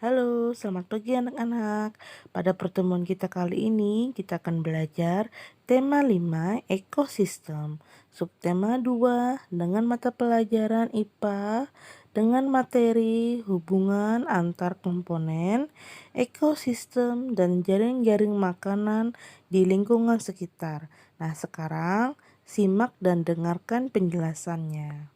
Halo, selamat pagi anak-anak. Pada pertemuan kita kali ini, kita akan belajar tema 5 ekosistem, subtema 2 dengan mata pelajaran IPA, dengan materi hubungan antar komponen, ekosistem, dan jaring-jaring makanan di lingkungan sekitar. Nah, sekarang simak dan dengarkan penjelasannya.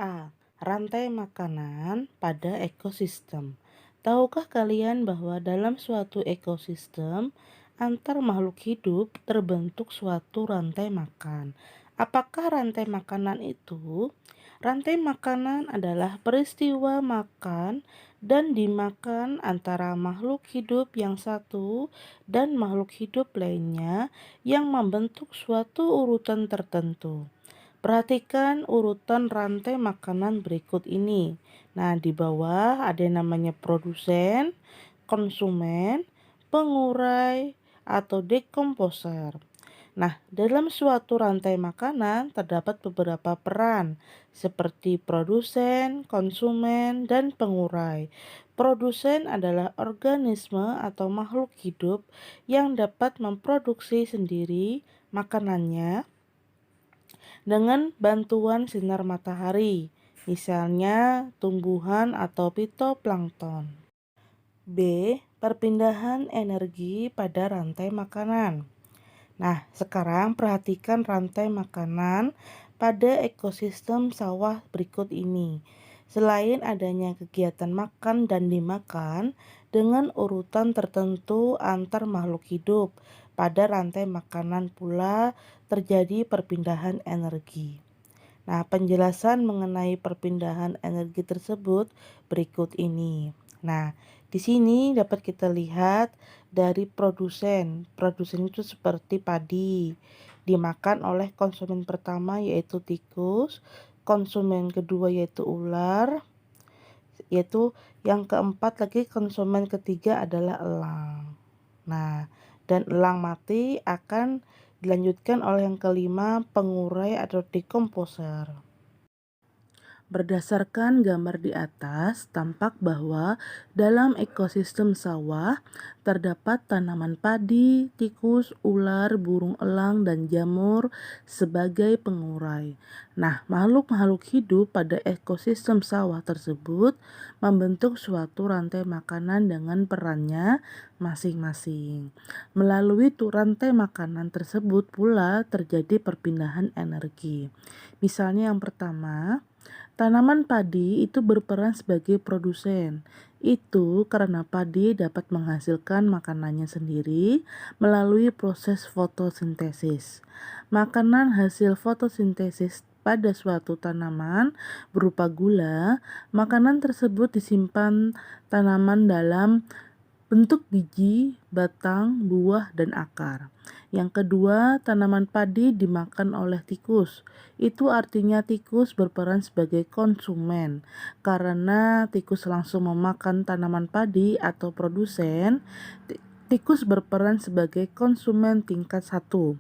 A. Rantai makanan pada ekosistem. Tahukah kalian bahwa dalam suatu ekosistem, antar makhluk hidup terbentuk suatu rantai makan? Apakah rantai makanan itu? Rantai makanan adalah peristiwa makan dan dimakan antara makhluk hidup yang satu dan makhluk hidup lainnya yang membentuk suatu urutan tertentu. Perhatikan urutan rantai makanan berikut ini. Nah, di bawah ada yang namanya produsen, konsumen, pengurai, atau dekomposer. Nah, dalam suatu rantai makanan terdapat beberapa peran seperti produsen, konsumen, dan pengurai. Produsen adalah organisme atau makhluk hidup yang dapat memproduksi sendiri makanannya dengan bantuan sinar matahari, misalnya tumbuhan atau fitoplankton. B. Perpindahan energi pada rantai makanan. Nah, sekarang perhatikan rantai makanan pada ekosistem sawah berikut ini. Selain adanya kegiatan makan dan dimakan dengan urutan tertentu antar makhluk hidup, pada rantai makanan pula terjadi perpindahan energi. Nah, penjelasan mengenai perpindahan energi tersebut berikut ini. Nah, di sini dapat kita lihat dari produsen. Produsen itu seperti padi, dimakan oleh konsumen pertama yaitu tikus, konsumen kedua yaitu ular, yaitu yang keempat lagi konsumen ketiga adalah elang. Nah, dan elang mati akan dilanjutkan oleh yang kelima pengurai atau dekomposer. Berdasarkan gambar di atas, tampak bahwa dalam ekosistem sawah terdapat tanaman padi, tikus, ular, burung elang, dan jamur sebagai pengurai. Nah, makhluk-makhluk hidup pada ekosistem sawah tersebut membentuk suatu rantai makanan dengan perannya masing-masing. Melalui rantai makanan tersebut pula terjadi perpindahan energi. Misalnya yang pertama, tanaman padi itu berperan sebagai produsen. Itu karena padi dapat menghasilkan makanannya sendiri melalui proses fotosintesis. Makanan hasil fotosintesis pada suatu tanaman berupa gula, makanan tersebut disimpan tanaman dalam bentuk biji, batang, buah, dan akar. Yang kedua, tanaman padi dimakan oleh tikus. Itu artinya tikus berperan sebagai konsumen. Karena tikus langsung memakan tanaman padi atau produsen, tikus berperan sebagai konsumen tingkat 1.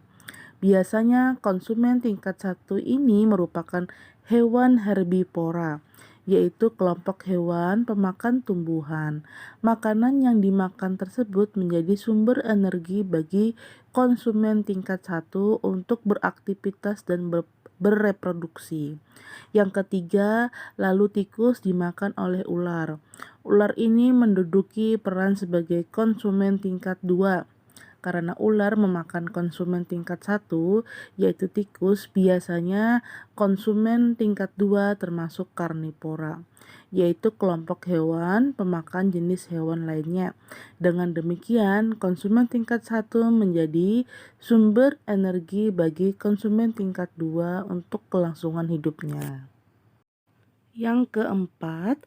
Biasanya konsumen tingkat 1 ini merupakan hewan herbivora, yaitu kelompok hewan pemakan tumbuhan. Makanan yang dimakan tersebut menjadi sumber energi bagi konsumen tingkat 1 untuk beraktivitas dan bereproduksi. Yang ketiga, lalu tikus dimakan oleh ular. Ular ini menduduki peran sebagai konsumen tingkat 2. Karena ular memakan konsumen tingkat 1, yaitu tikus, biasanya konsumen tingkat 2 termasuk karnivora, yaitu kelompok hewan pemakan jenis hewan lainnya. Dengan demikian, konsumen tingkat 1 menjadi sumber energi bagi konsumen tingkat 2 untuk kelangsungan hidupnya. Yang keempat,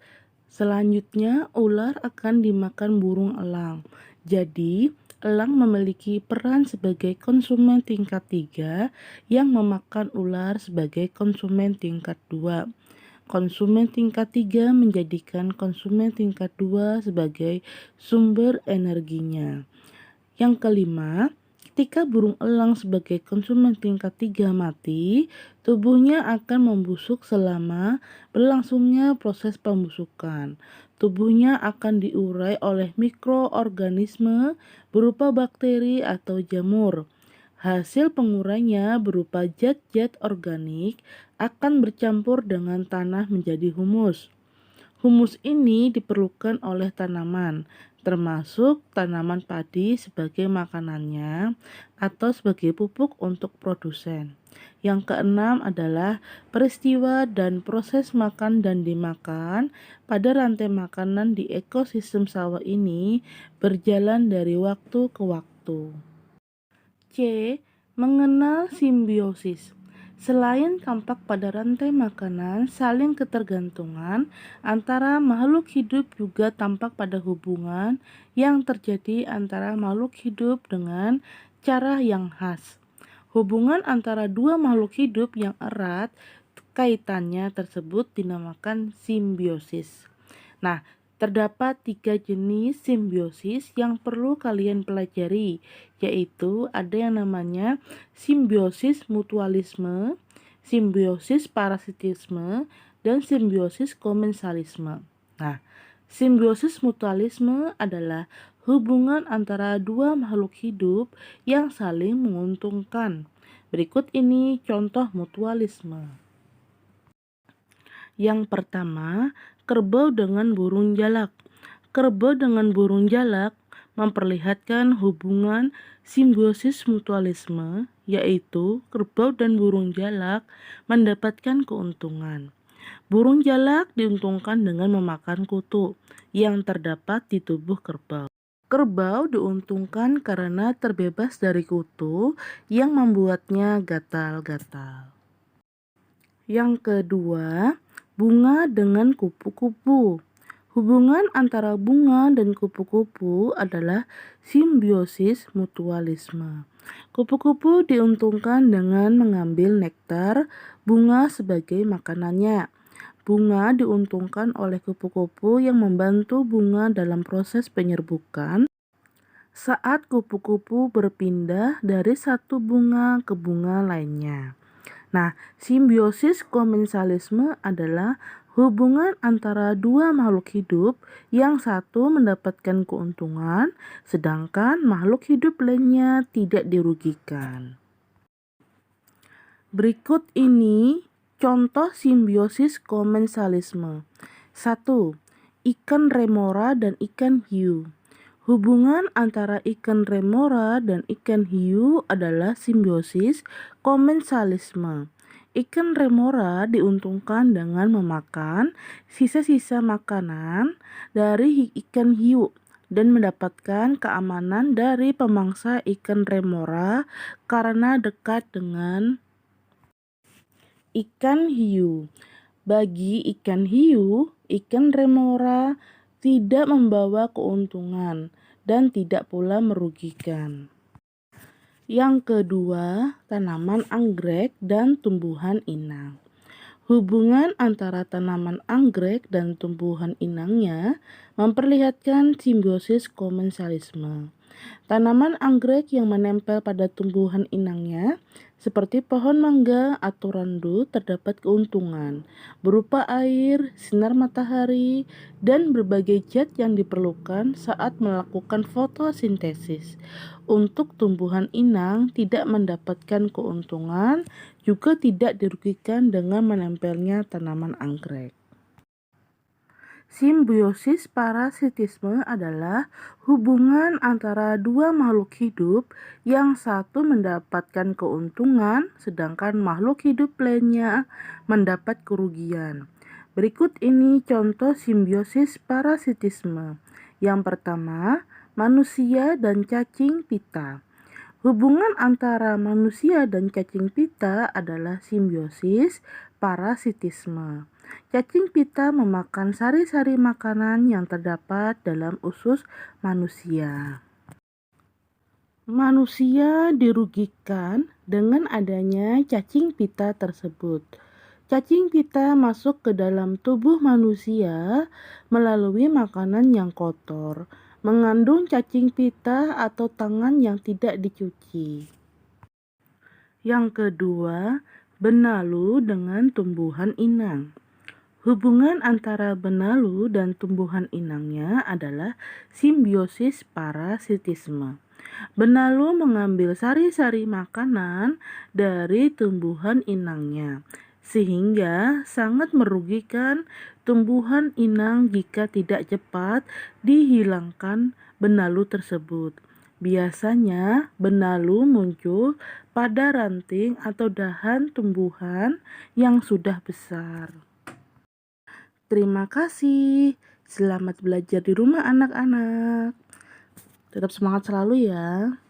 selanjutnya ular akan dimakan burung elang. Jadi, elang memiliki peran sebagai konsumen tingkat 3 yang memakan ular sebagai konsumen tingkat 2. Konsumen tingkat 3 menjadikan konsumen tingkat 2 sebagai sumber energinya. Yang kelima, Ketika burung elang sebagai konsumen tingkat 3 mati, tubuhnya akan membusuk selama berlangsungnya proses pembusukan. Tubuhnya akan diurai oleh mikroorganisme berupa bakteri atau jamur. Hasil pengurainya berupa zat-zat organik akan bercampur dengan tanah menjadi humus. Humus ini diperlukan oleh tanaman, termasuk tanaman padi sebagai makanannya atau sebagai pupuk untuk produsen. Yang keenam adalah peristiwa dan proses makan dan dimakan pada rantai makanan di ekosistem sawah ini berjalan dari waktu ke waktu. C. Mengenal simbiosis. Selain tampak pada rantai makanan, saling ketergantungan antara makhluk hidup juga tampak pada hubungan yang terjadi antara makhluk hidup dengan cara yang khas. Hubungan antara dua makhluk hidup yang erat kaitannya tersebut dinamakan simbiosis. Nah, terdapat 3 jenis simbiosis yang perlu kalian pelajari, yaitu ada yang namanya simbiosis mutualisme, simbiosis parasitisme, dan simbiosis komensalisme. Nah, simbiosis mutualisme adalah hubungan antara dua makhluk hidup yang saling menguntungkan. Berikut ini contoh mutualisme. Yang pertama, kerbau dengan burung jalak. Kerbau dengan burung jalak memperlihatkan hubungan simbiosis mutualisme, yaitu kerbau dan burung jalak mendapatkan keuntungan. Burung jalak diuntungkan dengan memakan kutu yang terdapat di tubuh kerbau. Kerbau diuntungkan karena terbebas dari kutu yang membuatnya gatal-gatal. Yang kedua, bunga dengan kupu-kupu. Hubungan antara bunga dan kupu-kupu adalah simbiosis mutualisme. Kupu-kupu diuntungkan dengan mengambil nektar bunga sebagai makanannya. Bunga diuntungkan oleh kupu-kupu yang membantu bunga dalam proses penyerbukan saat kupu-kupu berpindah dari satu bunga ke bunga lainnya. Nah, simbiosis komensalisme adalah hubungan antara dua makhluk hidup yang satu mendapatkan keuntungan, sedangkan makhluk hidup lainnya tidak dirugikan. Berikut ini contoh simbiosis komensalisme. 1. Ikan remora dan ikan hiu. Hubungan antara ikan remora dan ikan hiu adalah simbiosis komensalisme. Ikan remora diuntungkan dengan memakan sisa-sisa makanan dari ikan hiu dan mendapatkan keamanan dari pemangsa ikan remora karena dekat dengan ikan hiu. Bagi ikan hiu, ikan remora tidak membawa keuntungan dan tidak pula merugikan. Yang kedua, tanaman anggrek dan tumbuhan inang. Hubungan antara tanaman anggrek dan tumbuhan inangnya memperlihatkan simbiosis komensalisme. Tanaman anggrek yang menempel pada tumbuhan inangnya seperti pohon mangga atau randu terdapat keuntungan berupa air, sinar matahari, dan berbagai zat yang diperlukan saat melakukan fotosintesis. Untuk tumbuhan inang tidak mendapatkan keuntungan, juga tidak dirugikan dengan menempelnya tanaman anggrek. Simbiosis parasitisme adalah hubungan antara dua makhluk hidup yang satu mendapatkan keuntungan sedangkan makhluk hidup lainnya mendapat kerugian. Berikut ini contoh simbiosis parasitisme. Yang pertama, manusia dan cacing pita. Hubungan antara manusia dan cacing pita adalah simbiosis parasitisme. Cacing pita memakan sari-sari makanan yang terdapat dalam usus manusia. Manusia dirugikan dengan adanya cacing pita tersebut. Cacing pita masuk ke dalam tubuh manusia melalui makanan yang kotor. mengandung cacing pita atau tangan yang tidak dicuci. Yang kedua, benalu dengan tumbuhan inang. Hubungan antara benalu dan tumbuhan inangnya adalah simbiosis parasitisme. Benalu mengambil sari-sari makanan dari tumbuhan inangnya, sehingga sangat merugikan tumbuhan inang jika tidak cepat dihilangkan benalu tersebut. Biasanya benalu muncul pada ranting atau dahan tumbuhan yang sudah besar. Terima kasih. Selamat belajar di rumah anak-anak. Tetap semangat selalu ya.